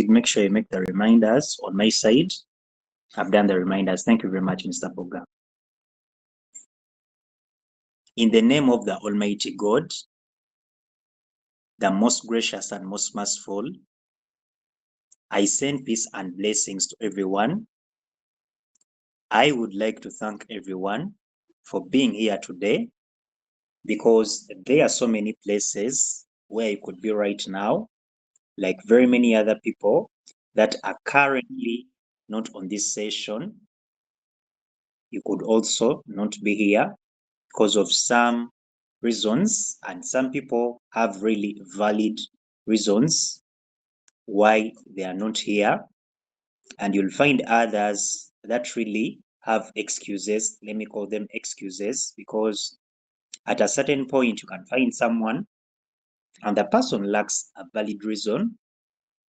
make sure you make the reminders on my side. I've done the reminders. Thank you very much, Mr. Boga. In the name of the Almighty God, the most gracious and most merciful, I send peace and blessings to everyone. I would like to thank everyone for being here today, because there are so many places where you could be right now, like very many other people that are currently not on this session. You could also not be here because of some reasons, and some people have really valid reasons why they are not here, and you'll find others that really have excuses. Let me call them excuses, because at a certain point you can find someone and the person lacks a valid reason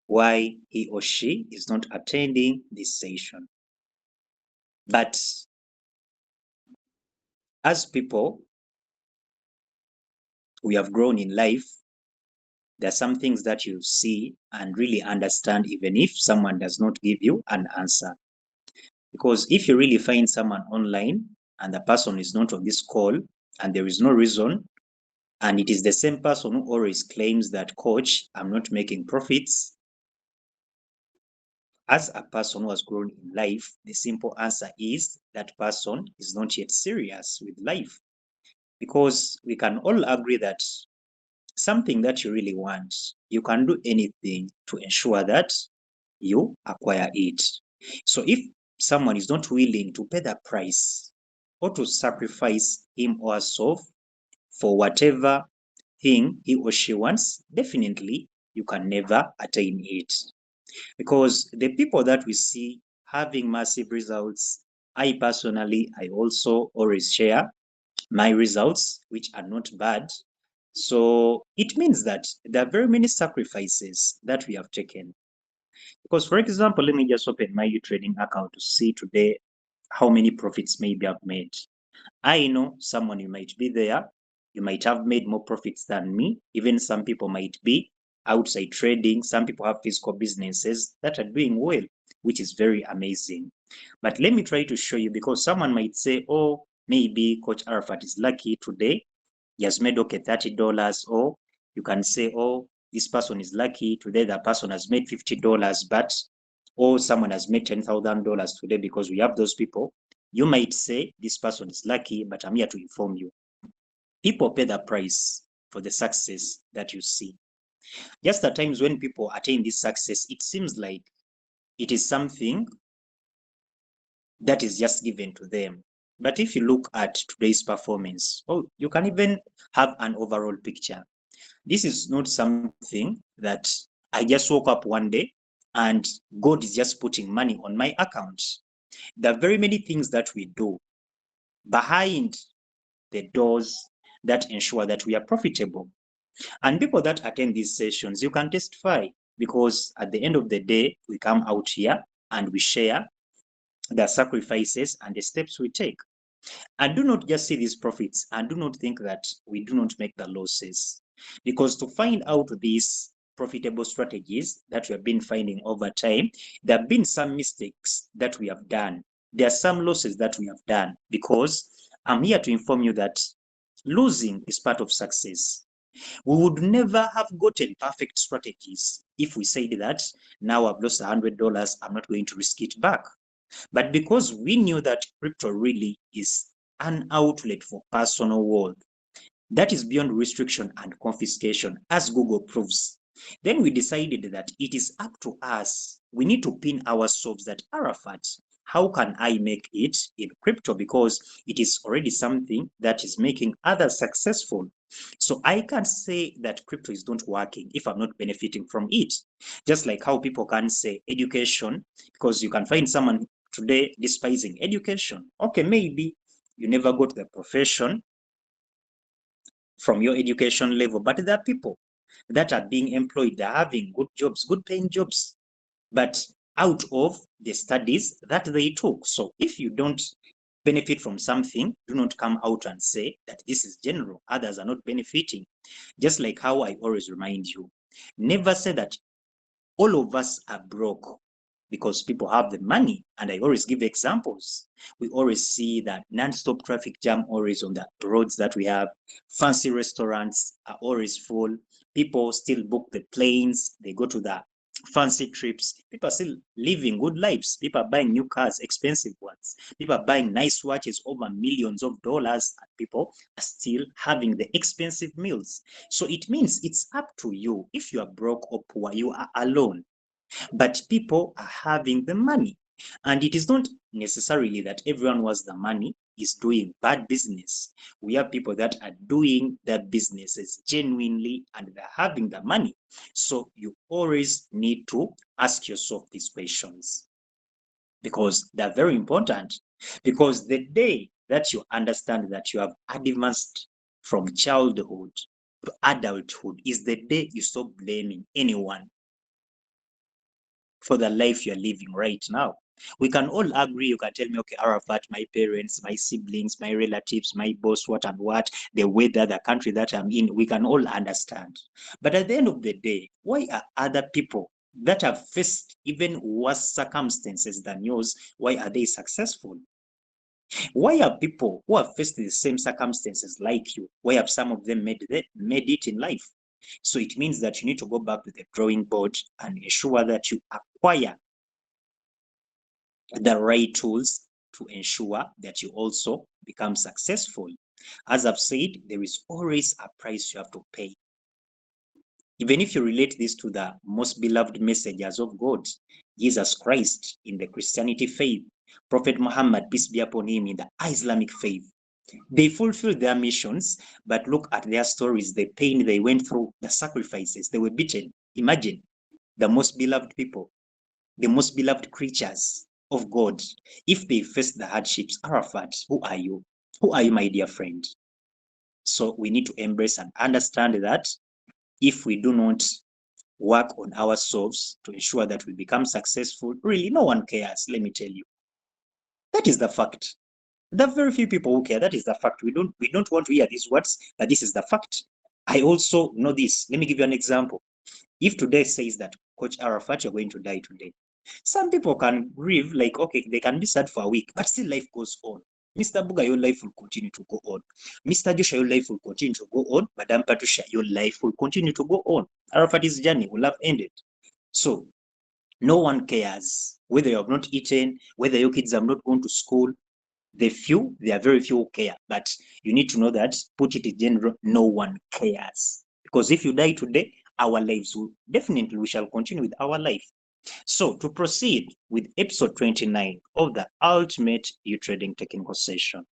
why he or she is not attending this session. But as people, we have grown in life. There are some things that you see and really understand, even if someone does not give you an answer. Because if you really find someone online and the person is not on this call and there is no reason, and it is the same person who always claims that, coach, I'm not making profits, as a person who has grown in life, the simple answer is that person is not yet serious with life. Because we can all agree that something that you really want, you can do anything to ensure that you acquire it. So if someone is not willing to pay the price or to sacrifice him or herself for whatever thing he or she wants, definitely you can never attain it. Because the people that we see having massive results, I personally, I also always share my results, which are not bad. So it means that there are very many sacrifices that we have taken. Because, for example, let me just open my Utrading account to see today how many profits maybe I've made. I know someone, you might be there, you might have made more profits than me. Even some people might be outside trading. Some people have physical businesses that are doing well, which is very amazing. But let me try to show you, because someone might say, oh, maybe Coach Arafat is lucky today. He has made okay $30. Or you can say, oh, this person is lucky today, the person has made $50, but or someone has made $10,000 today, because we have those people. You might say this person is lucky, but I'm here to inform you. People pay the price for the success that you see. Just at times when people attain this success, it seems like it is something that is just given to them. But if you look at today's performance, oh, you can even have an overall picture. This is not something that I just woke up one day and God is just putting money on my account. There are very many things that we do behind the doors that ensure that we are profitable. And people that attend these sessions, you can testify, because at the end of the day, we come out here and we share the sacrifices and the steps we take. And do not just see these profits and do not think that we do not make the losses. Because to find out these profitable strategies that we have been finding over time, there have been some mistakes that we have done. There are some losses that we have done, because I'm here to inform you that losing is part of success. We would never have gotten perfect strategies if we said that now I've lost $100, I'm not going to risk it back. But because we knew that crypto really is an outlet for personal wealth that is beyond restriction and confiscation, as Google proves, then we decided that it is up to us. We need to pin ourselves that, Arafat, how can I make it in crypto? Because it is already something that is making others successful. So I can't say that crypto is not working if I'm not benefiting from it. Just like how people can say education, because you can find someone today despising education. Okay, maybe you never got the profession from your education level, but there are people that are being employed, they're having good jobs, good paying jobs, but out of the studies that they took. So if you don't benefit from something, do not come out and say that this is general, others are not benefiting. Just like how I always remind you, never say that All of us are broke because people have the money. And I always give examples. We always see that non-stop traffic jam always on the roads that we have. Fancy restaurants are always full. People still book the planes. They go to the fancy trips. People are still living good lives. People are buying new cars, expensive ones. People are buying nice watches over millions of dollars. And people are still having the expensive meals. So it means it's up to you. If you are broke or poor, you are alone. But people are having the money. And it is not necessarily that everyone who has the money is doing bad business. We have people that are doing their businesses genuinely and they're having the money. So you always need to ask yourself these questions because they're very important. Because the day that you understand that you have advanced from childhood to adulthood is the day you stop blaming anyone for the life you're living right now. We can all agree. You can tell me, okay, Arafat, my parents, my siblings, my relatives, my boss, what and what, the weather, the country that I'm in, we can all understand. But at the end of the day, why are other people that have faced even worse circumstances than yours, why are they successful? Why are people who have faced the same circumstances like you, why have some of them made it in life? So it means that you need to go back to the drawing board and ensure that you acquire the right tools to ensure that you also become successful. As I've said, there is always a price you have to pay. Even if you relate this to the most beloved messengers of God, Jesus Christ in the Christianity faith, Prophet Muhammad, peace be upon him, in the Islamic faith, they fulfilled their missions, but look at their stories, the pain they went through, the sacrifices, they were beaten. Imagine the most beloved people, the most beloved creatures of God, if they face the hardships. Arafat, who are you? Who are you, my dear friend? So we need to embrace and understand that if we do not work on ourselves to ensure that we become successful, really no one cares, let me tell you. That is the fact. There are very few people who care. That is the fact. We don't want to hear these words, but this is the fact. I also know this. Let me give you an example. If today says that, Coach Arafat, you're going to die today, some people can grieve, like, okay, they can be sad for a week, but still life goes on. Mr. Buga, your life will continue to go on. Mr. Joshua, your life will continue to go on. Madam Patricia, your life will continue to go on. Arafat's journey will have ended. So no one cares whether you have not eaten, whether your kids have not gone to school. There are very few who care, but you need to know that, put it in general, no one cares. Because if you die today, our lives will definitely, we shall continue with our life. So to proceed with episode 29 of the Ultimate Utrading Technical Session.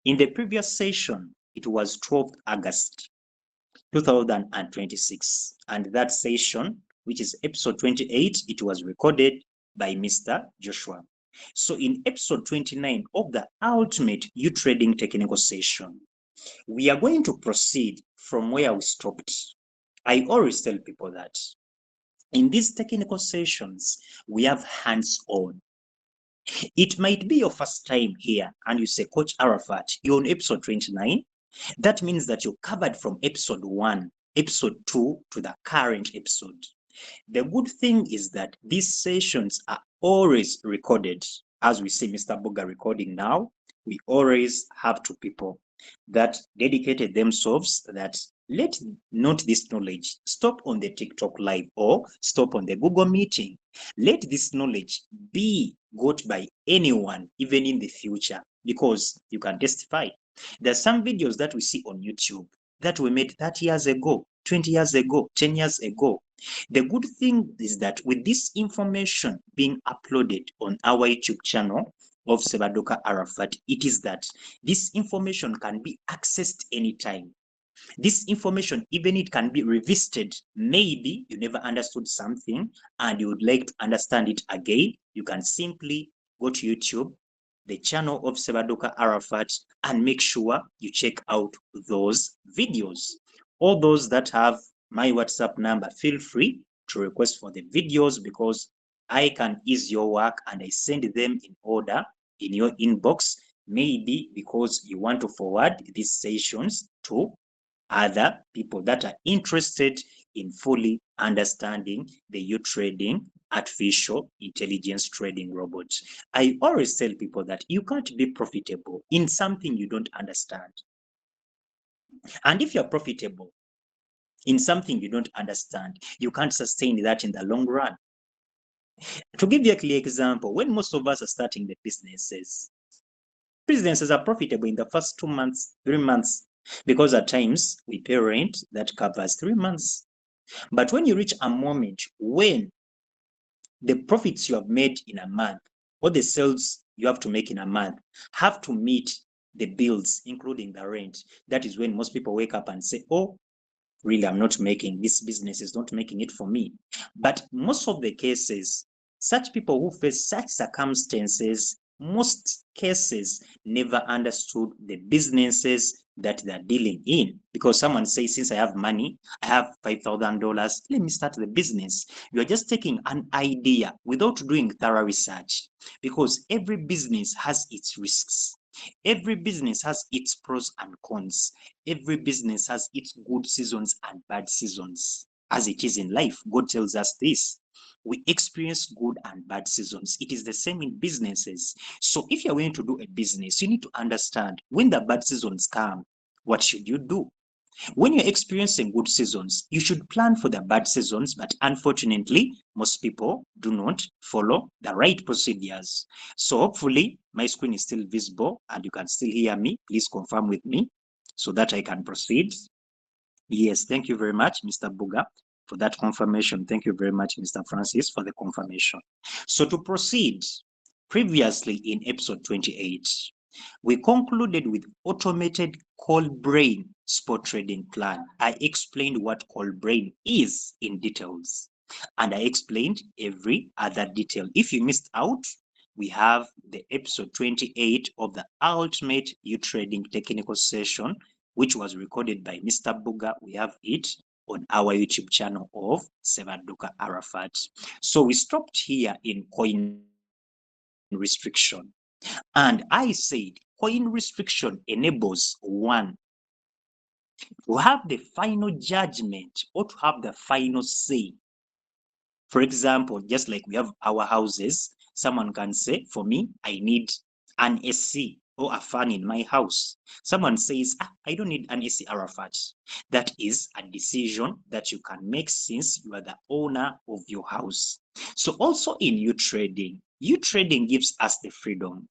In the previous session, it was 12th August 2026. And that session, which is episode 28, it was recorded by Mr. Joshua. So in episode 29 of the Ultimate Utrading Technical Session, we are going to proceed from where we stopped. I always tell people that in these technical sessions, we have hands-on. It might be your first time here and you say, Coach Arafat, you're on episode 29. That means that you covered from episode 1, episode 2 to the current episode. The good thing is that these sessions are always recorded. As we see Mr. Boga recording now, we always have two people that dedicated themselves that let not this knowledge stop on the TikTok live or stop on the Google meeting. Let this knowledge be got by anyone, even in the future, because you can testify. There are some videos that we see on YouTube that were made 30 years ago, 20 years ago, 10 years ago. The good thing is that with this information being uploaded on our YouTube channel of Ssebadduka Arafat, it is that this information can be accessed anytime. This information, even it can be revisited. Maybe you never understood something and you would like to understand it again. You can simply go to YouTube, the channel of Ssebadduka Arafat, and make sure you check out those videos. All those that have my WhatsApp number, feel free to request for the videos because I can ease your work and I send them in order in your inbox, maybe because you want to forward these sessions to other people that are interested in fully understanding the Utrading artificial intelligence trading robot. I always tell people that you can't be profitable in something you don't understand. And if you're profitable in something you don't understand, you can't sustain that in the long run. To give you a clear example, when most of us are starting the businesses are profitable in the first 2 months, 3 months, because at times we pay rent that covers 3 months. But when you reach a moment when the profits you have made in a month or the sales you have to make in a month have to meet the bills, including the rent, that is when most people wake up and say, oh, really, this business is not making it for me. But most of the cases, such people who face such circumstances, most cases never understood the businesses that they're dealing in. Because someone says, since I have money, I have $5,000, let me start the business. You're just taking an idea without doing thorough research, because every business has its risks. Every business has its pros and cons. Every business has its good seasons and bad seasons. As it is in life, God tells us this. We experience good and bad seasons. It is the same in businesses. So if you're going to do a business, you need to understand when the bad seasons come, what should you do? When you're experiencing good seasons, you should plan for the bad seasons, but unfortunately, most people do not follow the right procedures. So hopefully my screen is still visible and you can still hear me. Please confirm with me so that I can proceed. Yes, thank you very much, Mr. Buga, for that confirmation. Thank you very much, Mr. Francis, for the confirmation. So to proceed, previously in episode 28, we concluded with automated call brain spot trading plan. I explained what call brain is in details, and I explained every other detail. If you missed out, we have the episode 28 of the ultimate Utrading technical session, which was recorded by Mr. Buga. We have it on our YouTube channel of Ssebadduka Arafat. So we stopped here in coin restriction. And I said coin restriction enables one to have the final judgment or to have the final say. For example, just like we have our houses, someone can say, for me, I need an AC or a fan in my house. Someone says, I don't need an AC, Arafat. That is a decision that you can make since you are the owner of your house. So also in Utrading gives us the freedom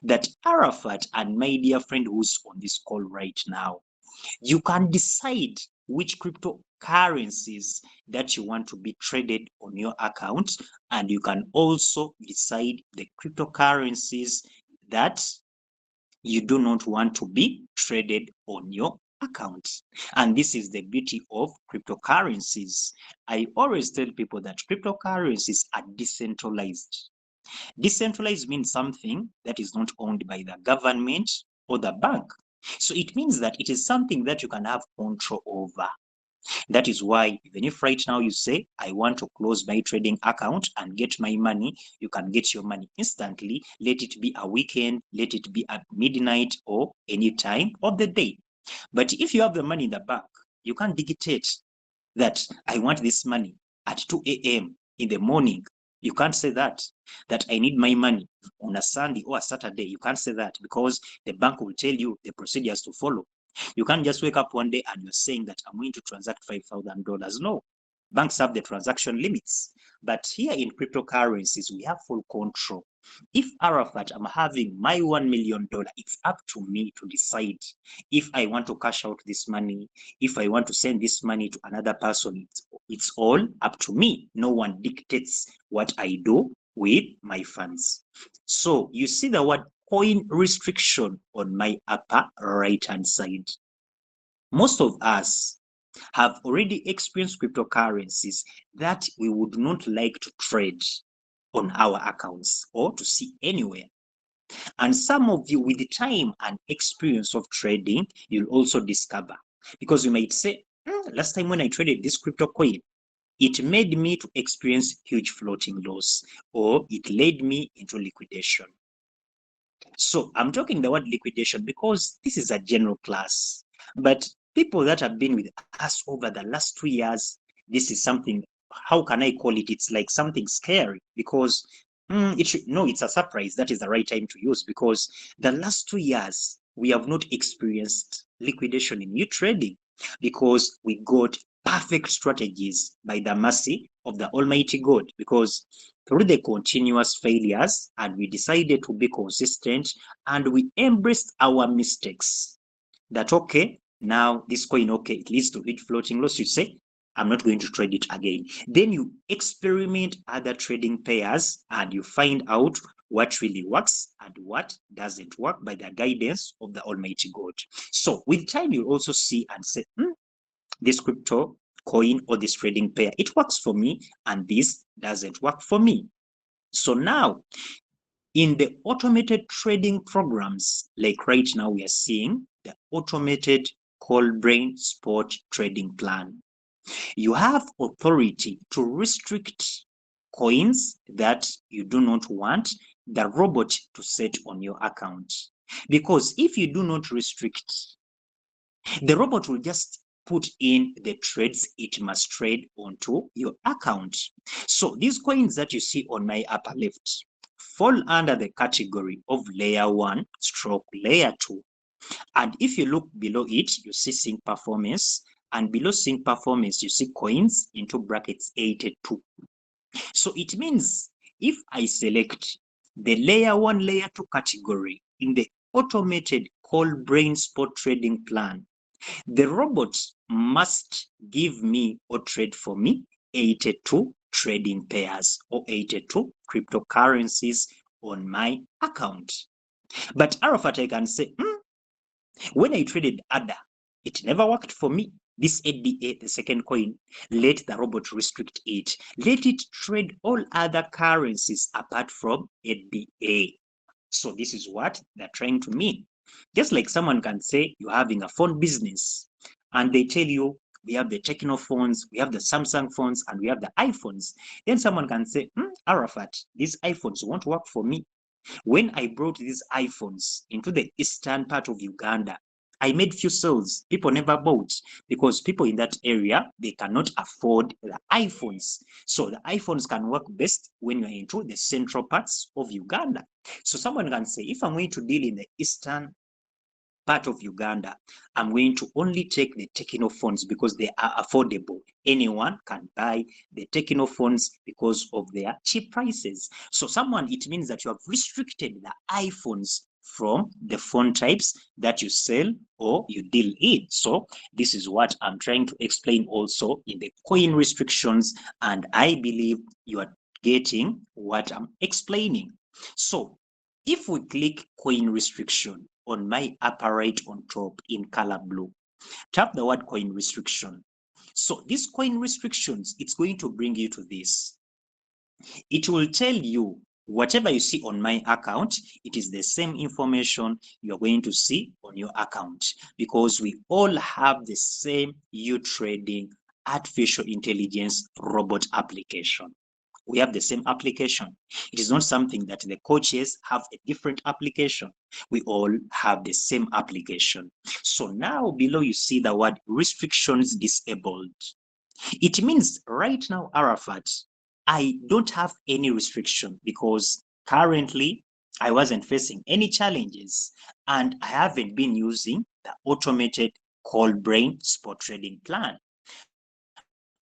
that Arafat and my dear friend who's on this call right now, you can decide which cryptocurrencies that you want to be traded on your account, and you can also decide the cryptocurrencies that you do not want to be traded on your account. And this is the beauty of cryptocurrencies. I always tell people that cryptocurrencies are decentralized. Decentralized means something that is not owned by the government or the bank. So it means that it is something that you can have control over. That is why even if right now you say, I want to close my trading account and get my money, you can get your money instantly. Let it be a weekend, let it be at midnight or any time of the day. But if you have the money in the bank, you can dictate that I want this money at 2 a.m. in the morning. You can't say that I need my money on a Sunday or a Saturday. You can't say that because the bank will tell you the procedures to follow. You can't just wake up one day and you're saying that I'm going to transact $5,000. No, banks have the transaction limits. But here in cryptocurrencies, we have full control. If Arafat, I'm having my $1 million, it's up to me to decide if I want to cash out this money, if I want to send this money to another person. It's all up to me. No one dictates what I do with my funds. So you see the word coin restriction on my upper right hand side. Most of us have already experienced cryptocurrencies that we would not like to trade on our accounts or to see anywhere. And some of you, with the time and experience of trading, you'll also discover, because you might say, last time when I traded this crypto coin, it made me to experience huge floating loss, or it led me into liquidation. So I'm talking the word liquidation because this is a general class, but people that have been with us over the last 2 years, this is something, how can I call it? It's like something scary because it's a surprise. That is the right time to use, because the last 2 years we have not experienced liquidation in Utrading because we got perfect strategies by the mercy of the Almighty God, because through the continuous failures, and we decided to be consistent, and we embraced our mistakes. That okay, now this coin, okay, it leads to it floating loss, you say, I'm not going to trade it again. Then you experiment other trading pairs and you find out what really works and what doesn't work by the guidance of the Almighty God. So with time, you also see and say, this crypto coin or this trading pair, it works for me and this doesn't work for me. So now in the automated trading programs, like right now we are seeing the automated call brain spot trading plan. You have authority to restrict coins that you do not want the robot to set on your account. Because if you do not restrict, the robot will just put in the trades it must trade onto your account. So these coins that you see on my upper left fall under the category of layer 1 stroke layer 2. And if you look below it, you see sync performance, and below sync performance, you see coins into brackets 82. So it means if I select the layer 1, layer 2 category in the automated call brain spot trading plan, the robot must give me or trade for me 82 trading pairs or 82 cryptocurrencies on my account. But Arafat, I can say, when I traded ADA, it never worked for me. This ADA, the second coin, let the robot restrict it. Let it trade all other currencies apart from ADA. So this is what they're trying to mean. Just like someone can say you're having a phone business and they tell you we have the Techno phones, we have the Samsung phones, and we have the iPhones. Then someone can say, Arafat, these iPhones won't work for me. When I brought these iPhones into the eastern part of Uganda, I made few sales. People never bought because people in that area, they cannot afford the iPhones. So the iPhones can work best when you're into the central parts of Uganda. So someone can say, if I'm going to deal in the eastern part of Uganda, I'm going to only take the Techno phones because they are affordable. Anyone can buy the Techno phones because of their cheap prices. So it means that you have restricted the iPhones from the phone types that you sell or you deal in. So this is what I'm trying to explain also in the coin restrictions, and I believe you are getting what I'm explaining. So if we click coin restriction on my upper right on top in color blue, tap the word coin restriction. So these coin restrictions, it's going to bring you to this. It will tell you whatever you see on my account, it is the same information you're going to see on your account, because we all have the same Utrading artificial intelligence robot application. We have the same application. It is not something that the coaches have a different application. We all have the same application. So now below you see the word restrictions disabled. It means right now, Arafat, I don't have any restriction because currently I wasn't facing any challenges and I haven't been using the automated call brain spot trading plan.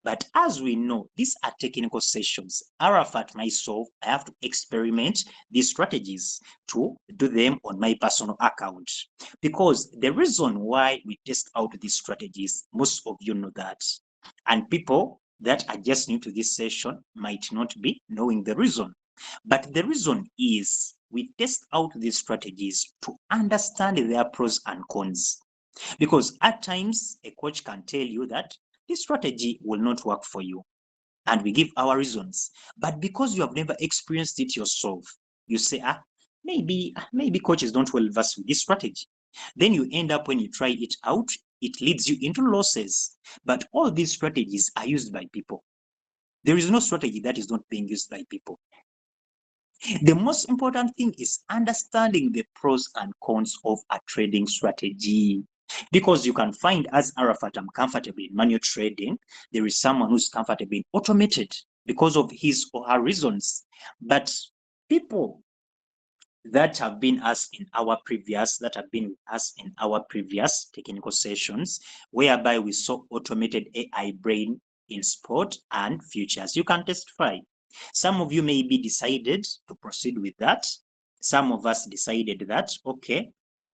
But as we know, these are technical sessions. Arafat, myself, I have to experiment these strategies to do them on my personal account. Because the reason why we test out these strategies, most of you know that. And people that are just new to this session might not be knowing the reason. But the reason is we test out these strategies to understand their pros and cons. Because at times, a coach can tell you that this strategy will not work for you. And we give our reasons. But because you have never experienced it yourself, you say, maybe coaches don't well versed with this strategy. Then you end up, when you try it out, it leads you into losses. But all these strategies are used by people. There is no strategy that is not being used by people. The most important thing is understanding the pros and cons of a trading strategy. Because you can find, as Arafat, I'm comfortable in manual trading. There is someone who's comfortable in automated because of his or her reasons. But people that have been with us in our previous technical sessions, whereby we saw automated AI brain in sport and futures, you can testify. Some of you maybe decided to proceed with that. Some of us decided that, okay,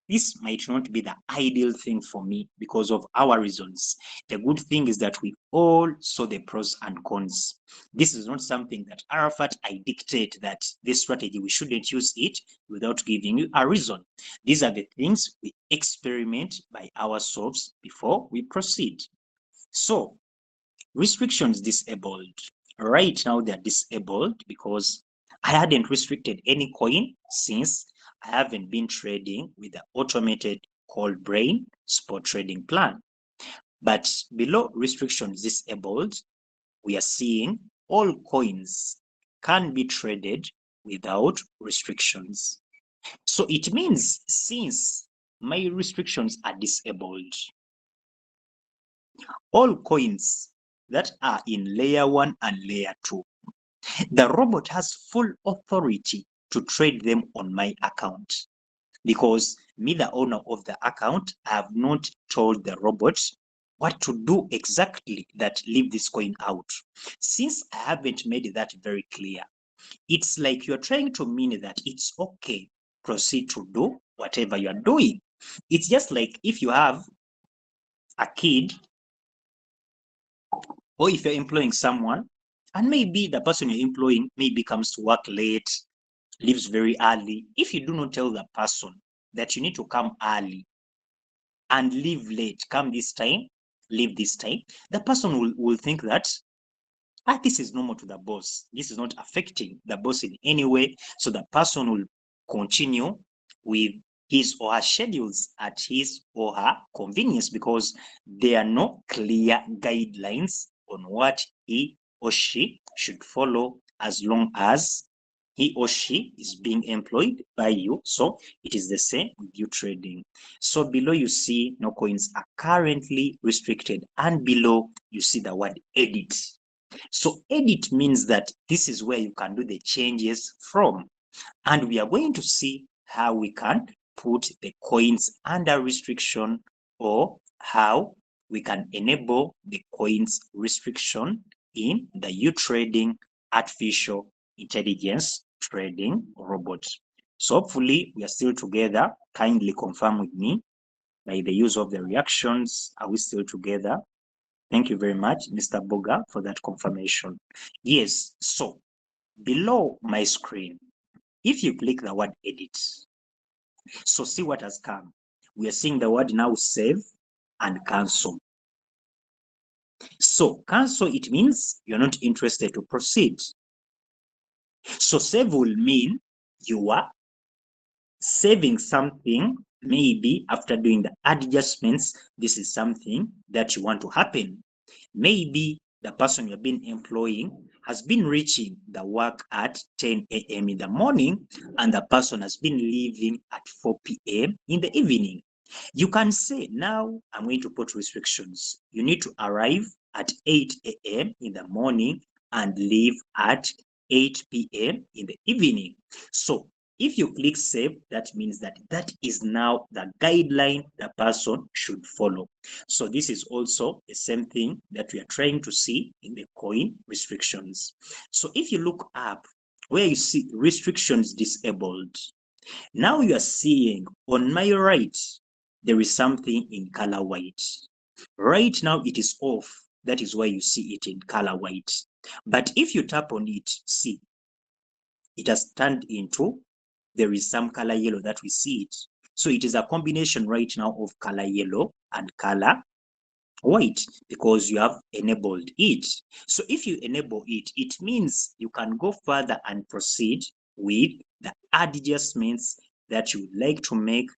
this might not be the ideal thing for me because of our reasons. The good thing is that we all saw the pros and cons. This is not something that Arafat, I dictate that this strategy, we shouldn't use it without giving you a reason. These are the things we experiment by ourselves before we proceed. So, restrictions disabled. Right now they're disabled because I hadn't restricted any coin since I haven't been trading with the automated call brain spot trading plan. But below restrictions disabled, we are seeing all coins can be traded without restrictions. So it means since my restrictions are disabled, all coins that are in layer 1 and layer 2, the robot has full authority to trade them on my account, because me, the owner of the account, I have not told the robot what to do exactly that leave this coin out. Since I haven't made that very clear, it's like you're trying to mean that it's okay, proceed to do whatever you're doing. It's just like if you have a kid, or if you're employing someone, and maybe the person you're employing maybe comes to work late, leaves very early. If you do not tell the person that you need to come early and leave late, come this time, leave this time, the person will think that this is normal to the boss. This is not affecting the boss in any way. So the person will continue with his or her schedules at his or her convenience, because there are no clear guidelines on what he or she should follow as long as he or she is being employed by you. So it is the same with you trading. So below you see no coins are currently restricted, and below you see the word edit. So edit means that this is where you can do the changes from, and we are going to see how we can put the coins under restriction, or how we can enable the coins restriction in the Utrading artificial intelligence trading robot. So hopefully we are still together. Kindly confirm with me by the use of the reactions. Are we still together? Thank you very much, Mr. Boga, for that confirmation. Yes, so below my screen, if you click the word edit, so see what has come. We are seeing the word now save and cancel. So cancel, it means you're not interested to proceed. So save will mean you are saving something. Maybe after doing the adjustments, this is something that you want to happen. Maybe the person you've been employing has been reaching the work at 10 a.m. in the morning, and the person has been leaving at 4 p.m. in the evening. You can say, now I'm going to put restrictions. You need to arrive at 8 a.m. in the morning and leave at 8 p.m. in the evening. So if you click save, that means that that is now the guideline the person should follow. So this is also the same thing that we are trying to see in the coin restrictions. So if you look up where you see restrictions disabled, now you are seeing on my right, there is something in color white. Right now it is off. That is why you see it in color white. But if you tap on it, see, it has turned into, there is some color yellow that we see it. So it is a combination right now of color yellow and color white, because you have enabled it. So if you enable it, it means you can go further and proceed with the adjustments that you would like to make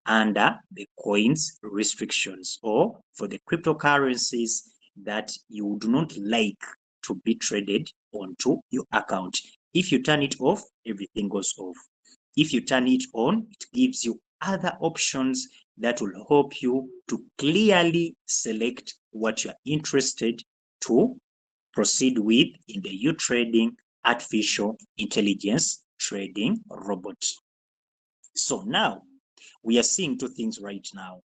under the coins restrictions, or for the cryptocurrencies that you do not like to be traded onto your account. If you turn it off, everything goes off. If you turn it on, it gives you other options that will help you to clearly select what you're interested to proceed with in the Utrading artificial intelligence trading robot. So now we are seeing two things right now.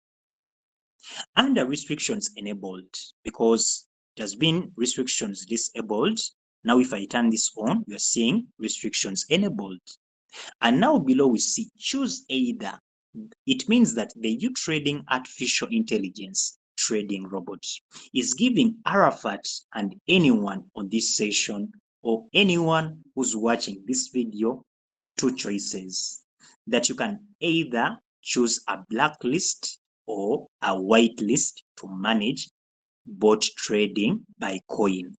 Under restrictions enabled, because there's been restrictions disabled. Now if I turn this on, you're seeing restrictions enabled. And now below we see choose either. It means that the Utrading artificial intelligence trading robot is giving Arafat and anyone on this session or anyone who's watching this video two choices, that you can either choose a blacklist or a whitelist to manage bot trading by coin.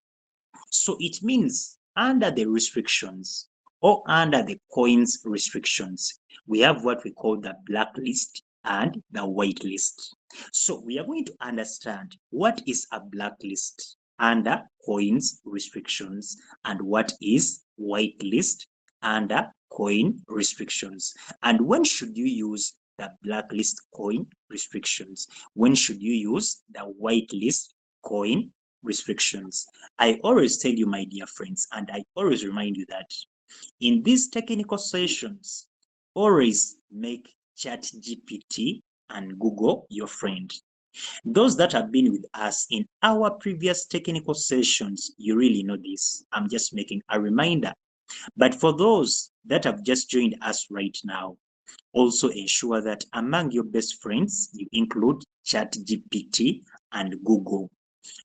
So it means under the restrictions or under the coins restrictions, we have what we call the blacklist and the whitelist. So we are going to understand what is a blacklist under coins restrictions and what is whitelist under coin restrictions. And when should you use the blacklist coin restrictions? When should you use the whitelist coin restrictions? I always tell you, my dear friends, and I always remind you that in these technical sessions, always make ChatGPT and Google your friend. Those that have been with us in our previous technical sessions, you really know this. I'm just making a reminder. But for those that have just joined us right now, also ensure that among your best friends, you include ChatGPT and Google.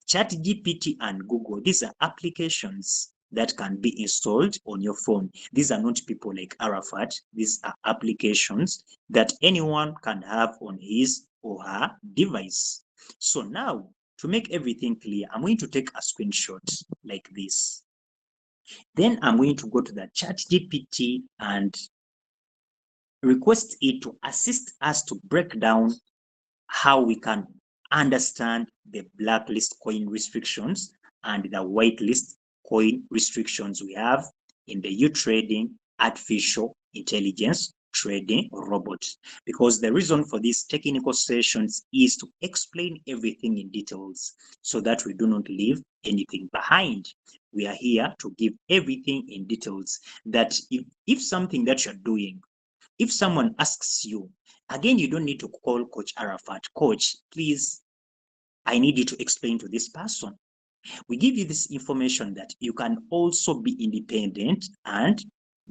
ChatGPT and Google, these are applications that can be installed on your phone. These are not people like Arafat. These are applications that anyone can have on his or her device. So now, to make everything clear, I'm going to take a screenshot like this. Then I'm going to go to the ChatGPT and request it to assist us to break down how we can understand the blacklist coin restrictions and the whitelist coin restrictions we have in the Utrading artificial intelligence trading robot. Because the reason for these technical sessions is to explain everything in details so that we do not leave anything behind. We are here to give everything in details, that if something that you're doing, if someone asks you, again, you don't need to call Coach Arafat, Coach, please, I need you to explain to this person. We give you this information that you can also be independent and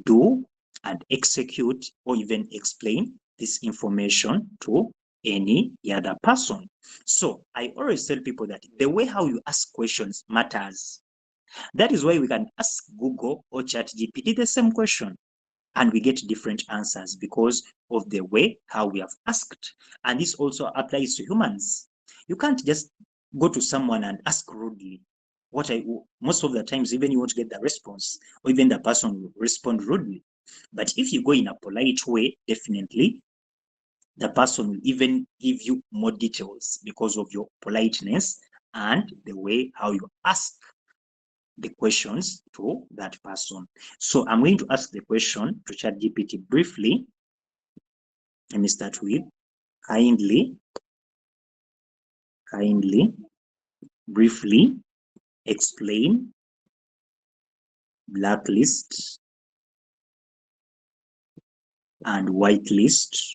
do and execute or even explain this information to any other person. So I always tell people that the way how you ask questions matters. That is why we can ask Google or ChatGPT the same question, and we get different answers because of the way how we have asked. And this also applies to humans. You can't just go to someone and ask rudely. Most of the times, even you won't get the response, or even the person will respond rudely. But if you go in a polite way, definitely the person will even give you more details because of your politeness and the way how you ask the questions to that person. So I'm going to ask the question to ChatGPT briefly. Let me start with kindly, briefly explain blacklist and whitelist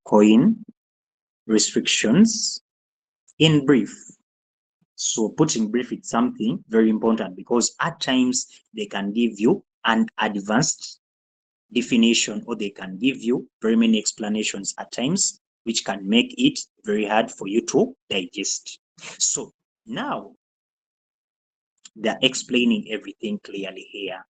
coin restrictions in brief. So putting brief is something very important because at times they can give you an advanced definition, or they can give you very many explanations at times, which can make it very hard for you to digest. So now they're explaining everything clearly here.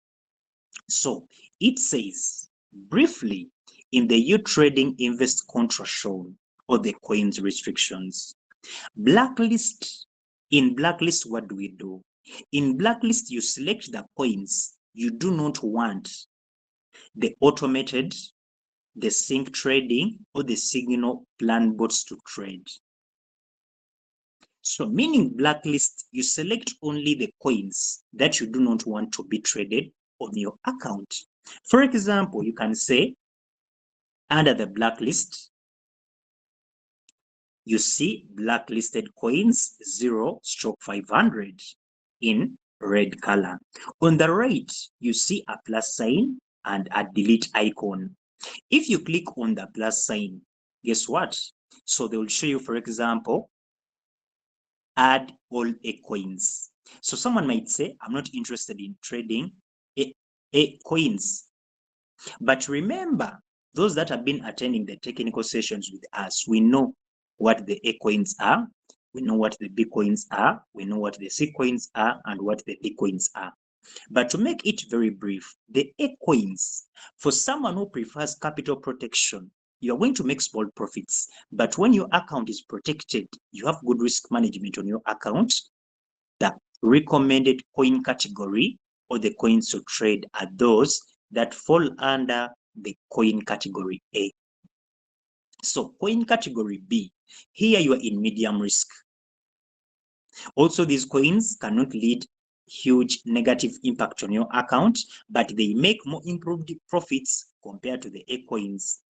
So it says, briefly, in the Utrading invest control shown or the coins restrictions, blacklist. In blacklist, what do we do? In blacklist, you select the coins you do not want, the automated, the sync trading, or the signal plan bots to trade. So meaning blacklist, you select only the coins that you do not want to be traded on your account. For example, you can say under the blacklist, you see blacklisted coins 0/500 in red color. On the right, you see a plus sign and a delete icon. If you click on the plus sign, guess what? So they will show you, for example, add all A coins. So someone might say, I'm not interested in trading A coins. But remember, those that have been attending the technical sessions with us, we know what the A coins are, we know what the B coins are, we know what the C coins are, and what the D coins are. But to make it very brief, the A coins, for someone who prefers capital protection, you're going to make small profits. But when your account is protected, you have good risk management on your account, the recommended coin category or the coins to trade are those that fall under the coin category A. So coin category B, here you are in medium risk. Also, these coins cannot lead huge negative impact on your account, but they make more improved profits compared to the A coins.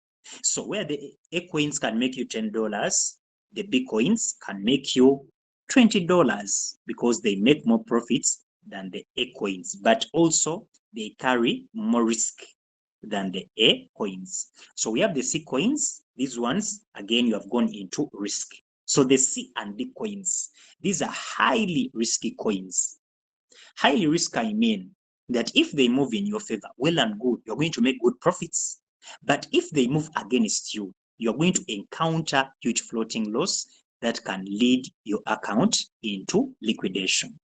So where the A coins can make you $10, the B coins can make you $20 because they make more profits than the A coins, but also they carry more risk than the A coins. So we have the C coins. These ones, again, you have gone into risk. So the C and D coins, these are highly risky coins. Highly risky, I mean that if they move in your favor, well and good, you're going to make good profits. But if they move against you, you're going to encounter huge floating loss that can lead your account into liquidation.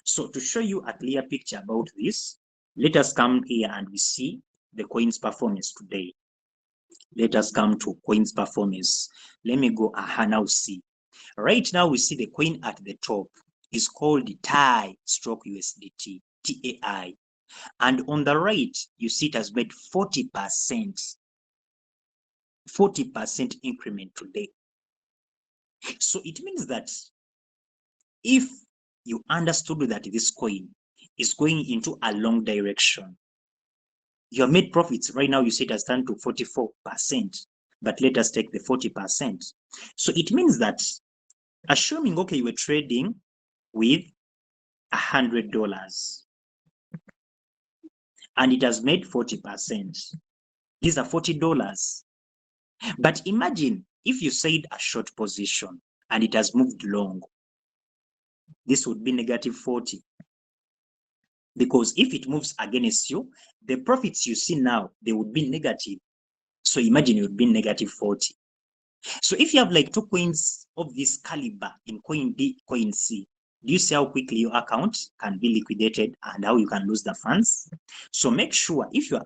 So to show you a clear picture about this, let us come here and we see the coins performance today. Let us come to coins performance. Let me go now see. Right now we see the coin at the top is called TAI /USDT, TAI. And on the right, you see it has made 40% increment today. So it means that if you understood that this coin is going into a long direction, you have made profits. Right now, you see it has turned to 44%, but let us take the 40%. So it means that assuming, okay, you were trading with $100 and it has made 40%. These are $40. But imagine if you said a short position and it has moved long, this would be -40. Because if it moves against you, the profits you see now, they would be negative. So imagine it would be -40. So if you have like two coins of this caliber in coin B, coin C, do you see how quickly your account can be liquidated and how you can lose the funds? So make sure if you are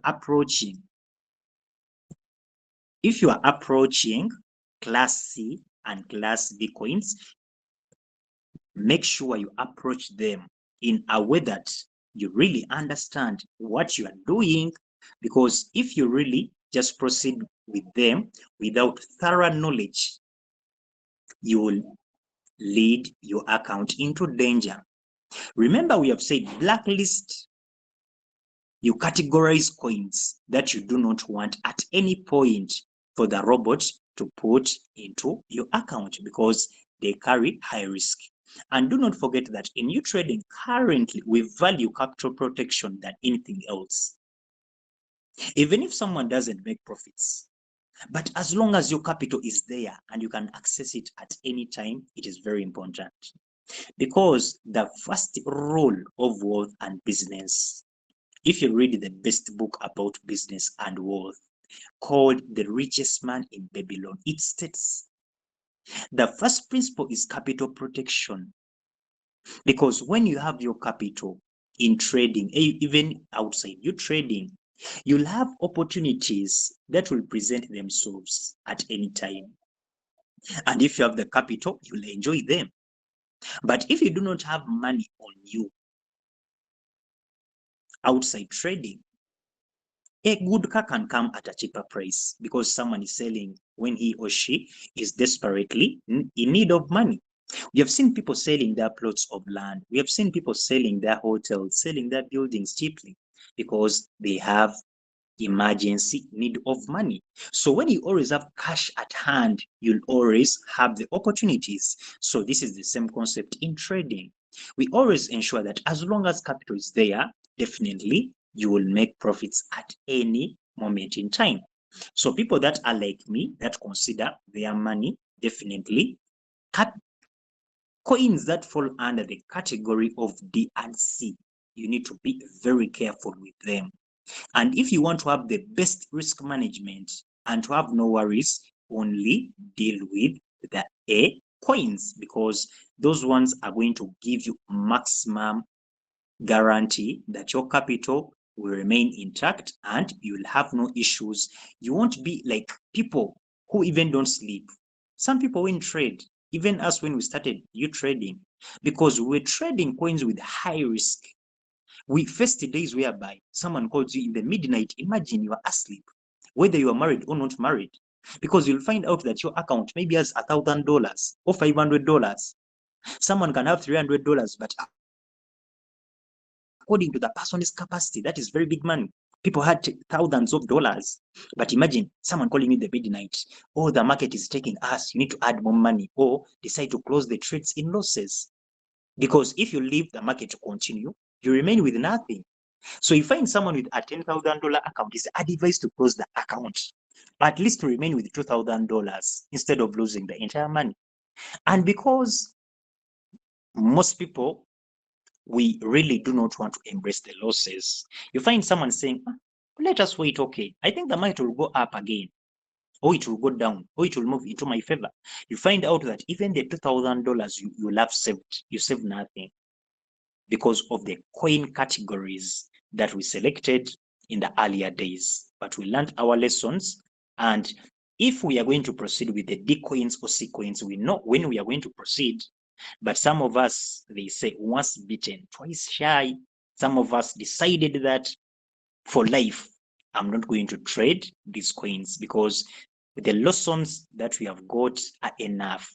approaching class C and class B coins, make sure you approach them in a way that you really understand what you are doing, because if you really just proceed with them without thorough knowledge, you will lead your account into danger. Remember, we have said blacklist. You categorize coins that you do not want at any point for the robot to put into your account because they carry high risk. And do not forget that in Utrading, currently we value capital protection than anything else. Even if someone doesn't make profits, but as long as your capital is there and you can access it at any time, it is very important. Because the first rule of wealth and business, if you read the best book about business and wealth called The Richest Man in Babylon, it states the first principle is capital protection. Because when you have your capital in trading, even outside you trading, you'll have opportunities that will present themselves at any time. And if you have the capital, you'll enjoy them. But if you do not have money on you outside trading, a good car can come at a cheaper price because someone is selling when he or she is desperately in need of money. We have seen people selling their plots of land. We have seen people selling their hotels, selling their buildings cheaply because they have emergency need of money. So when you always have cash at hand, you'll always have the opportunities. So this is the same concept in trading. We always ensure that as long as capital is there, definitely you will make profits at any moment in time. So people that are like me, that consider their money, definitely coins that fall under the category of DRC, you need to be very careful with them. And if you want to have the best risk management and to have no worries, only deal with the A coins, because those ones are going to give you maximum guarantee that your capital will remain intact and you will have no issues. You won't be like people who even don't sleep. Some people in trade, even us when we started trading, because we were trading coins with high risk. We faced days whereby someone calls you in the midnight. Imagine you are asleep, whether you are married or not married, because you'll find out that your account maybe has $1,000 or $500. Someone can have $300, but according to the person's capacity, that is very big money. People had thousands of dollars. But imagine someone calling you in the midnight, oh, the market is taking us, you need to add more money, or decide to close the trades in losses. Because if you leave the market to continue, you remain with nothing. So you find someone with a $10,000 account, is advised to close the account, at least to remain with $2,000 instead of losing the entire money. And because most people, we really do not want to embrace the losses, you find someone saying, let us wait, okay, I think the market will go up again, or it will go down, or it will move into my favor. You find out that even the $2,000 you have saved, you save nothing, because of the coin categories that we selected in the earlier days. But we learned our lessons, and if we are going to proceed with the D coins or C coins, we know when we are going to proceed. But some of us, they say, once bitten, twice shy. Some of us decided that for life, I'm not going to trade these coins because the lessons that we have got are enough.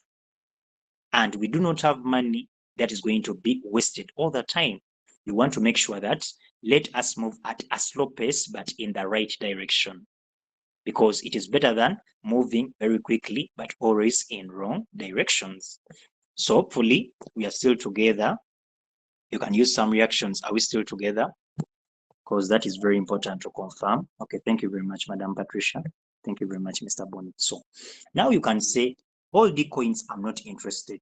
And we do not have money that is going to be wasted all the time. We want to make sure that let us move at a slow pace, but in the right direction, because it is better than moving very quickly, but always in wrong directions. So hopefully we are still together. You can use some reactions. Are we still together? Because that is very important to confirm. Okay, thank you very much, Madam Patricia. Thank you very much, Mr. Bonnet. So now you can say, all the coins I'm not interested.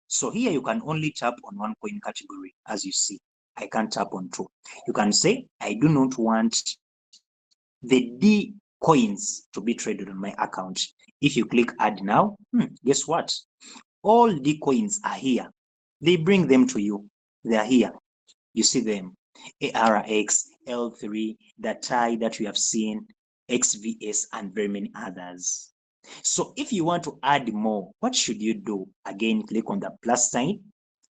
So here you can only tap on one coin category, as you see. I can't tap on two. You can say, I do not want the D coins to be traded on my account. If you click add now, guess what? All D coins are here. They bring them to you. They are here. You see them. ARX, L3, the TIE that we have seen, XVS, and very many others. So if you want to add more, what should you do? Again, click on the plus sign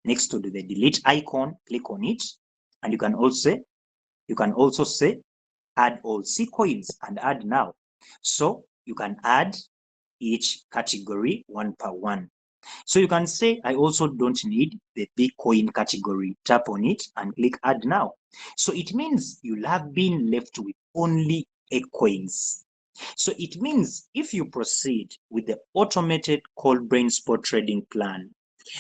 next to the delete icon, click on it, and you can also say add all C coins and add now. So you can add each category one per one. So you can say, I also don't need the Bitcoin category. Tap on it and click add now. So it means you'll have been left with only A coins. So it means if you proceed with the automated cold brain spot trading plan,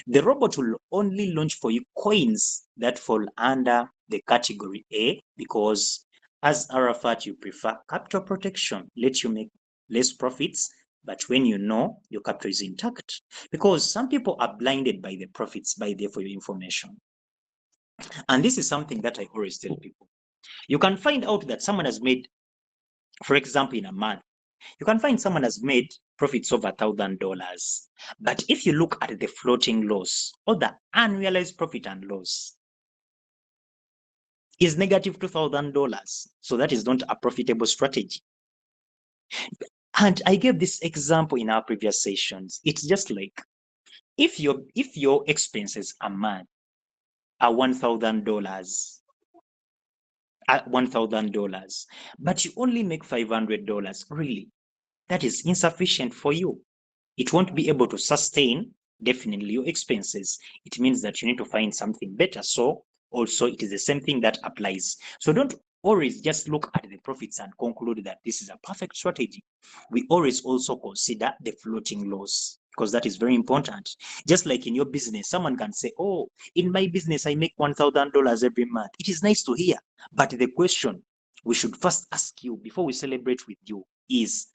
the robot will only launch for you coins that fall under the category A, because as Arafat, you prefer capital protection, let you make less profits, but when you know your capital is intact, because some people are blinded by the profits by there for your information. And this is something that I always tell people. You can find out that someone has made, for example, in a month, you can find someone has made profits over $1,000. But if you look at the floating loss or the unrealized profit and loss, is negative $2,000. So that is not a profitable strategy. And I gave this example in our previous sessions. It's just like if your expenses a month are $1,000, but you only make $500, really, that is insufficient for you. It won't be able to sustain definitely your expenses. It means that you need to find something better. So also it is the same thing that applies. So don't always just look at the profits and conclude that this is a perfect strategy. We always also consider the floating loss, because that is very important. Just like in your business, someone can say, oh, in my business, I make $1,000 every month. It is nice to hear. But the question we should first ask you before we celebrate with you is,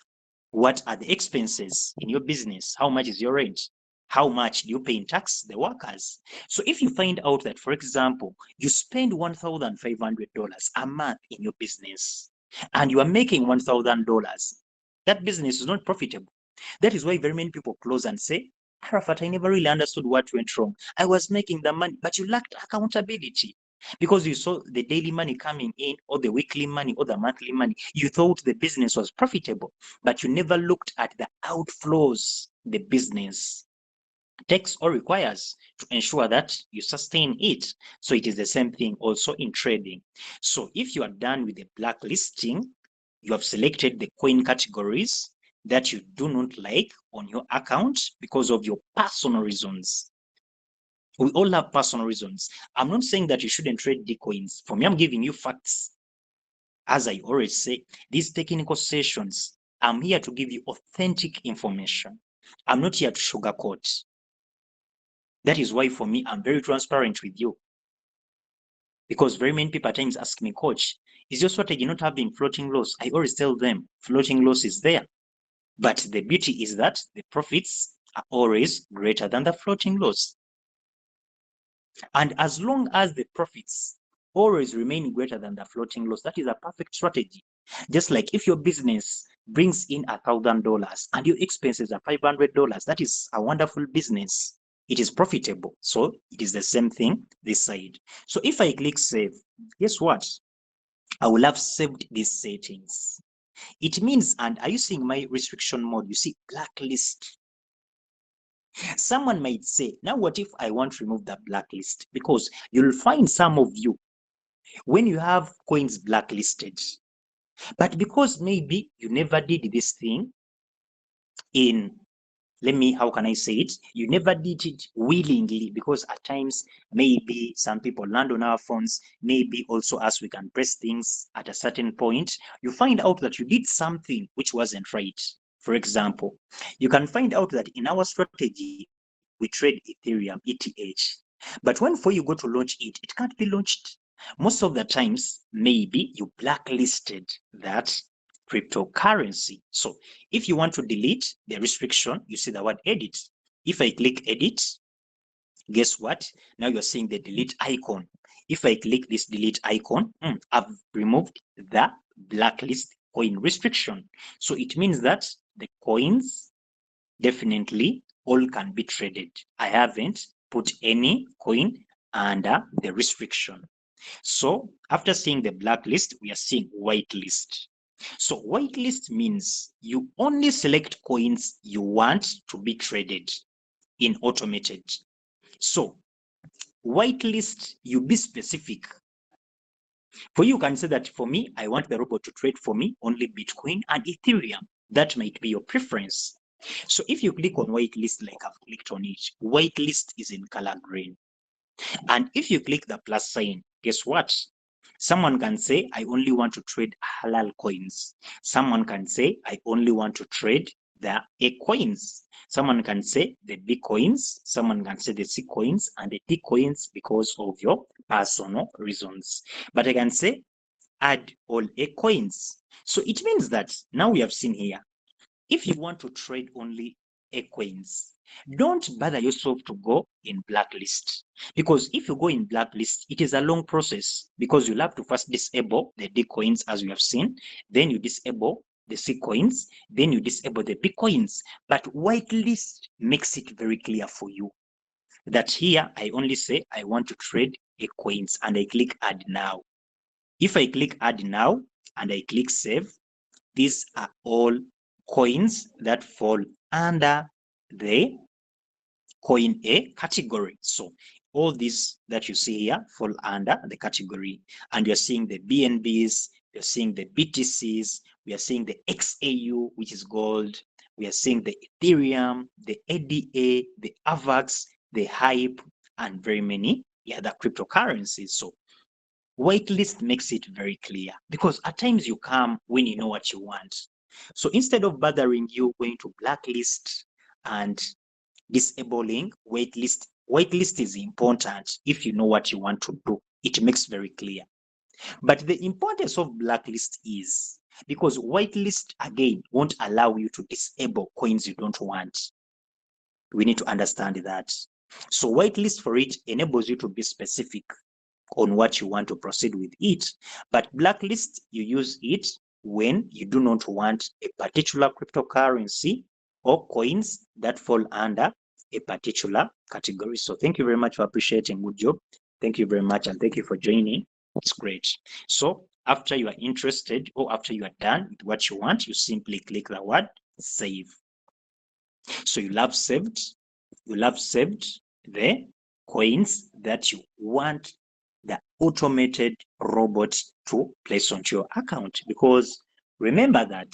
what are the expenses in your business? How much is your rent? How much do you pay in tax the workers? So if you find out that, for example, you spend $1,500 a month in your business and you are making $1,000, that business is not profitable. That is why very many people close and say, Arafat, I never really understood what went wrong. I was making the money, but you lacked accountability. Because you saw the daily money coming in, or the weekly money, or the monthly money. You thought the business was profitable, but you never looked at the outflows the business takes or requires to ensure that you sustain it. So it is the same thing also in trading. So if you are done with the blacklisting, you have selected the coin categories that you do not like on your account because of your personal reasons. We all have personal reasons. I'm not saying that you shouldn't trade D coins. For me, I'm giving you facts. As I always say, these technical sessions, I'm here to give you authentic information. I'm not here to sugarcoat. That is why for me, I'm very transparent with you. Because very many people at times ask me, coach, is your strategy not having floating loss? I always tell them floating loss is there. But the beauty is that the profits are always greater than the floating loss. And as long as the profits always remain greater than the floating loss, that is a perfect strategy. Just like if your business brings in $1,000 and your expenses are $500, that is a wonderful business. It is profitable. So it is the same thing this side. So if I click save, guess what? I will have saved these settings. It means, and are you seeing my restriction mode? You see blacklist. Someone might say, now what if I want to remove the blacklist? Because you'll find some of you, when you have coins blacklisted, but because maybe you never did this thing in, how can I say it? You never did it willingly, because at times, maybe some people land on our phones, maybe also us, we can press things at a certain point. You find out that you did something which wasn't right. For example, you can find out that in our strategy, we trade Ethereum, ETH. But when for you go to launch it, it can't be launched. Most of the times, maybe you blacklisted that cryptocurrency. So if you want to delete the restriction, you see the word edit. If I click edit, guess what? Now you're seeing the delete icon. If I click this delete icon, I've removed the blacklist coin restriction. So it means that the coins definitely all can be traded. I haven't put any coin under the restriction. So after seeing the blacklist, we are seeing whitelist. So whitelist means you only select coins you want to be traded in automated. So whitelist, you be specific. For you can say that for me, I want the robot to trade for me only Bitcoin and Ethereum. That might be your preference. So if you click on whitelist like I've clicked on it, whitelist is in color green. And if you click the plus sign, guess what? Someone can say, I only want to trade halal coins. Someone can say, I only want to trade the A coins. Someone can say the B coins. Someone can say the C coins and the D coins because of your personal reasons. But I can say, add all A coins. So it means that now we have seen here, if you want to trade only A coins, don't bother yourself to go in blacklist, because if you go in blacklist, it is a long process, because you'll have to first disable the D coins as we have seen, then you disable the C coins, then you disable the B coins. But whitelist makes it very clear for you that here I only say I want to trade A coins and I click add now. If I click add now and I click save, these are all coins that fall under the coin A category. So all these that you see here fall under the category. And you're seeing the BNBs, you're seeing the BTCs, we are seeing the XAU, which is gold, we are seeing the Ethereum, the ADA, the AVAX, the HYPE, and very many other cryptocurrencies. So Whitelist makes it very clear, because at times you come when you know what you want. So instead of bothering you going to blacklist and disabling whitelist, whitelist is important if you know what you want to do. It makes very clear. But the importance of blacklist is because whitelist again won't allow you to disable coins you don't want. We need to understand that. So whitelist for it enables you to be specific on what you want to proceed with it. But blacklist, you use it when you do not want a particular cryptocurrency or coins that fall under a particular category. So thank you very much for appreciating. Good job. Thank you very much, and thank you for joining. It's great. So after you are interested or after you are done with what you want, you simply click the word save. So you have saved the coins that you want the automated robot to place onto your account. Because remember that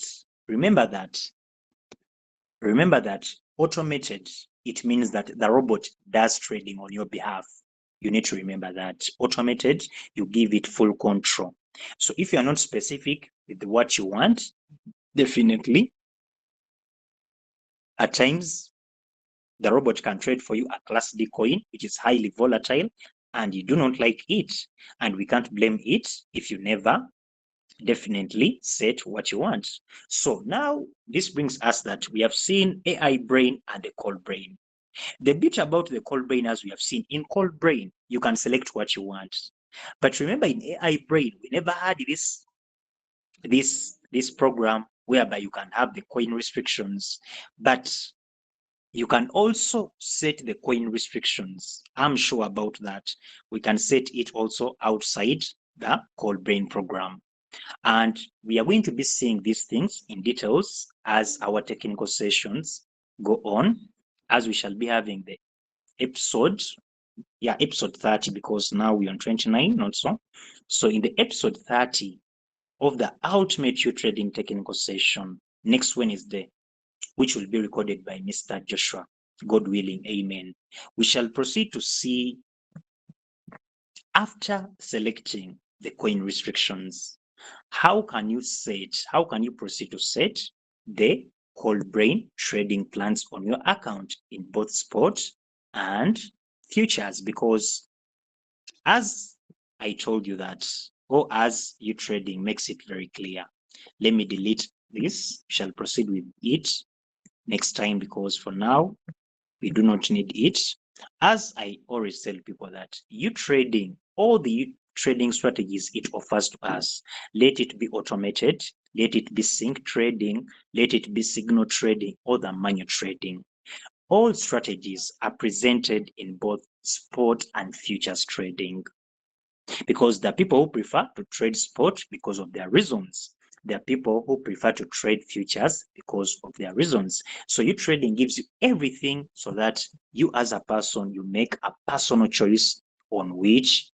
automated, it means that the robot does trading on your behalf. You need to remember that. Automated, you give it full control. So if you are not specific with what you want, definitely at times the robot can trade for you a Class D coin, which is highly volatile, and you do not like it. And we can't blame it if you never definitely set what you want. So now this brings us that we have seen AI brain and the cold brain. The bit about the cold brain, as we have seen, in cold brain, you can select what you want. But remember, in AI brain, we never had this program whereby you can have the coin restrictions, but you can also set the coin restrictions. I'm sure about that. We can set it also outside the cold brain program. And we are going to be seeing these things in details as our technical sessions go on, as we shall be having the episode 30, because now we're on 29, not so. So in the episode 30 of the Ultimate Trading technical session, next Wednesday, which will be recorded by Mr. Joshua, God willing, amen, we shall proceed to see, after selecting the coin restrictions, how can you proceed to set the whole brain trading plans on your account in both spot and futures? Because as I told you that, or as Utrading makes it very clear, let me delete this. We shall proceed with it next time, because for now we do not need it. As I always tell people that Utrading, all the trading strategies it offers to us, let it be automated, let it be sync trading, let it be signal trading, or the manual trading, all strategies are presented in both spot and futures trading. Because there are people who prefer to trade spot because of their reasons. There are people who prefer to trade futures because of their reasons. So Utrading gives you everything so that you as a person, you make a personal choice on which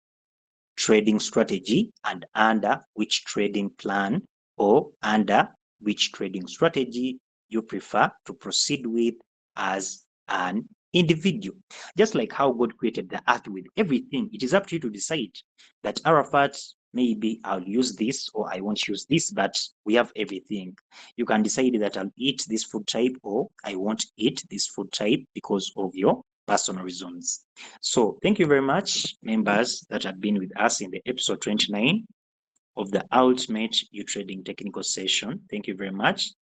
trading strategy and under which trading plan or under which trading strategy you prefer to proceed with as an individual. Just like how God created the earth with everything, it is up to you to decide that Arafat, maybe I'll use this or I won't use this, but we have everything. You can decide that I'll eat this food type or I won't eat this food type because of your personal reasons. So thank you very much, members that have been with us in the episode 29 of the Ultimate Trading technical session. Thank you very much.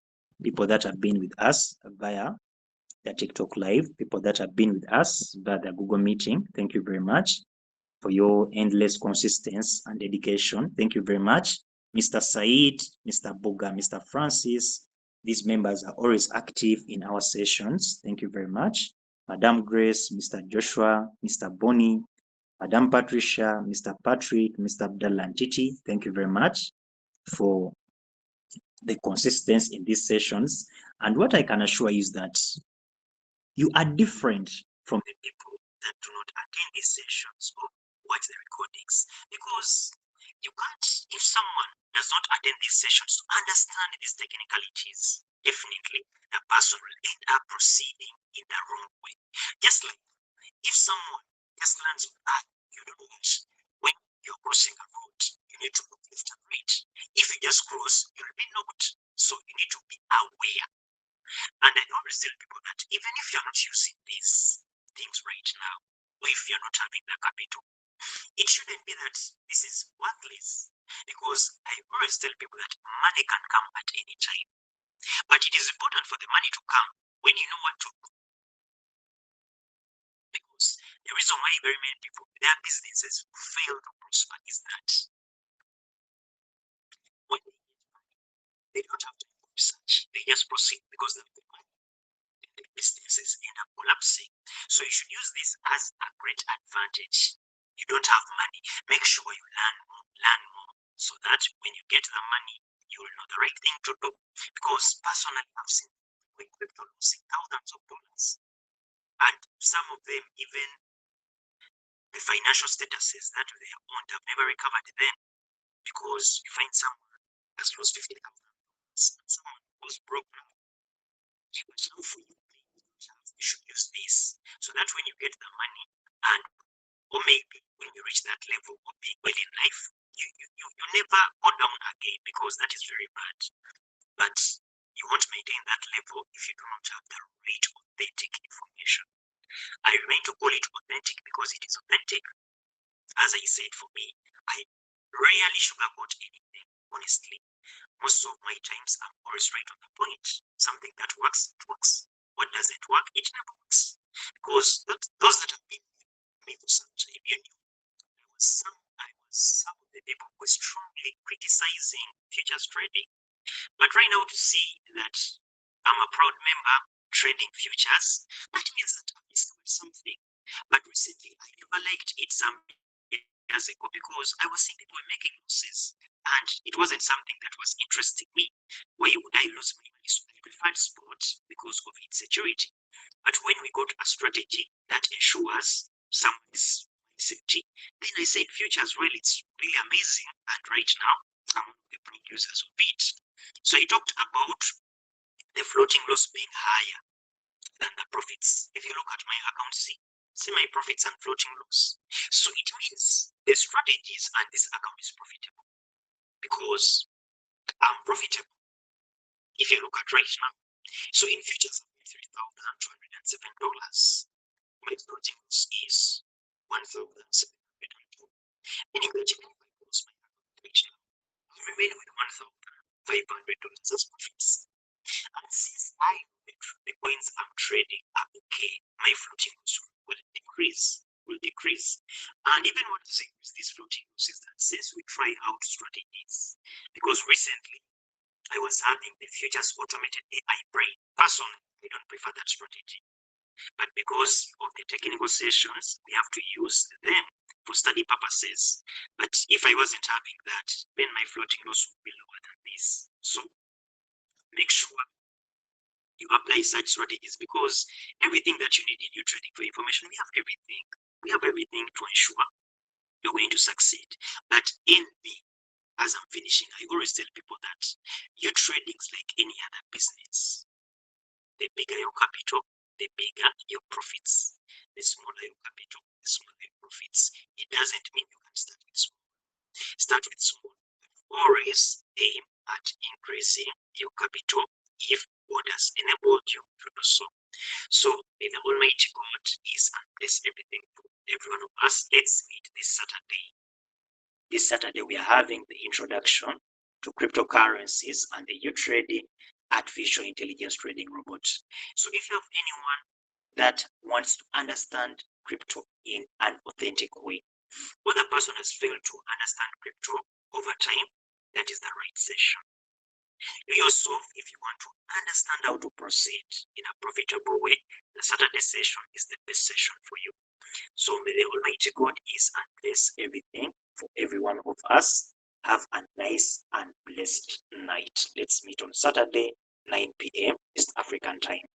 People that have been with us via the TikTok live, people that have been with us via the Google meeting, thank you very much for your endless consistency and dedication. Thank you very much. Mr. Said, Mr. Boga, Mr. Francis, these members are always active in our sessions. Thank you very much. Madam Grace, Mr. Joshua, Mr. Bonnie, Madam Patricia, Mr. Patrick, Mr. Abdallah and Titi, thank you very much for the consistency in these sessions. And what I can assure you is that you are different from the people that do not attend these sessions or watch the recordings, because you can't, if someone does not attend these sessions to understand these technicalities, definitely the person will end up proceeding in the wrong way. Just like if someone just lands on earth, you don't know when you're crossing a road, need to look left and right. If you just cross, you'll be knocked. So you need to be aware. And I always tell people that even if you're not using these things right now, or if you're not having the capital, it shouldn't be that this is worthless. Because I always tell people that money can come at any time. But it is important for the money to come when you know what to do. Because the reason why very many people, their businesses fail to prosper is that when they get money, they don't have to do research. They just proceed because they have the money. And the businesses end up collapsing. So you should use this as a great advantage. You don't have money. Make sure you learn more, so that when you get the money, you will know the right thing to do. Because personally, I've seen people in crypto losing thousands of dollars. And some of them, even the financial statuses that they have owned, have never recovered them. Because you find someone has lost $50,000 and someone was broke now. But now for you, you should use this so that when you get the money, and or maybe when you reach that level of being well in life, you never go down again, because that is very bad. But you won't maintain that level if you do not have the right authentic information. I remain to call it authentic because it is authentic. As I said, for me, I rarely sugarcoat anything, honestly. Most of my times I'm always right on the point. Something that works, it works. What doesn't work, it never works. Because those that have been with me for some time, you knew I was some of the people who were strongly criticizing futures trading. But right now, to see that I'm a proud member trading futures, that means that I've discovered something. But recently, I never liked it some years ago because I was seeing people making losses, and it wasn't something that was interesting me. Why would I lose my money? So I preferred sport because of its security. But when we got a strategy that ensures someone's safety, then I said futures, well, it's really amazing. And right now, I'm one of the prime users of it. So I talked about the floating loss being higher than the profits. If you look at my account, see my profits and floating loss. So it means the strategies and this account is profitable because I'm profitable. If you look at right now, so in futures, I'm at $3,207. My floating loss is $1,702. Meaning that even if I close my account right now, I remain with $1,500 as profits. And since I know the coins I'm trading are okay, my floating loss will decrease. And even what to say with this floating loss is that since we try out strategies, because recently I was having the futures automated AI brain. Personally, I don't prefer that strategy. But because of the technical sessions, we have to use them for study purposes. But if I wasn't having that, then my floating loss would be lower than this. So make sure you apply such strategies, because everything that you need in your trading for information, we have everything. We have everything to ensure you're going to succeed. But in me, as I'm finishing, I always tell people that your trading is like any other business. The bigger your capital, the bigger your profits. The smaller your capital, the smaller your profits. It doesn't mean you can start with small. Start with small. Always aim at increasing your capital if God has enabled you to do so. So may the Almighty God is and bless everything for every one of us. Let's meet this Saturday. This Saturday, we are having the introduction to cryptocurrencies and the Utrading artificial intelligence trading robot. So if you have anyone that wants to understand crypto in an authentic way, or the person has failed to understand crypto over time, that is the right session. You yourself, if you want to understand how to proceed in a profitable way, the Saturday session is the best session for you. So may the Almighty God is and bless everything for every one of us. Have a nice and blessed night. Let's meet on Saturday, 9 p.m. East African time.